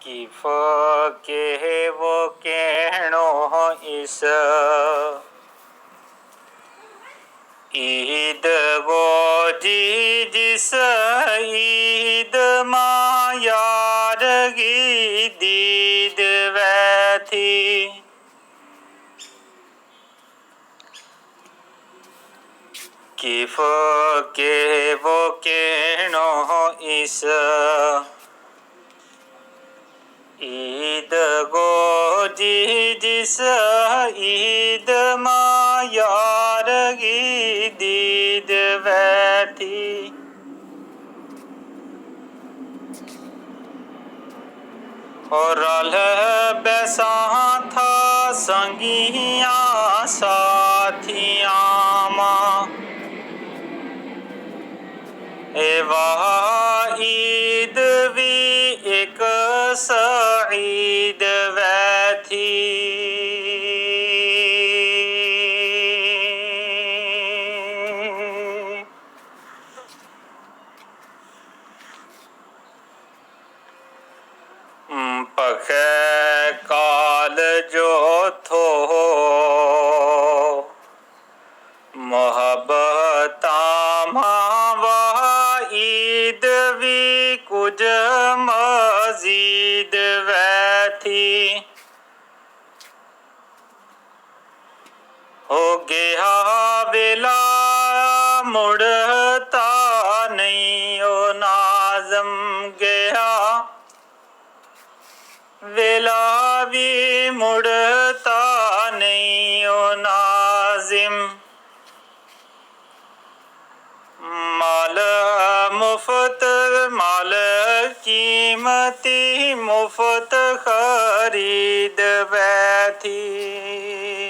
किफ के वो कहणो इस ईद गो जी जिस ईद माँ यारगी दीद वै थी किफ के वो कहणो इस ईद गो जी जिस ईद माँ यारगी दीद वै थी और रल बैसा था संगियाँ साथियाँ माँ वाह ईद भी एक सईद वै थी पखै काल जो थो मोहब्बता मावा ईद भी कुछ मजीद वै थी हो गया वेला मुड़ता नहीं ओ नाज़म गया वेला भी मुड़ता नहीं ओ नाज़िम माल मुफ्त माल कीमती मुफ्त खरीद वै थी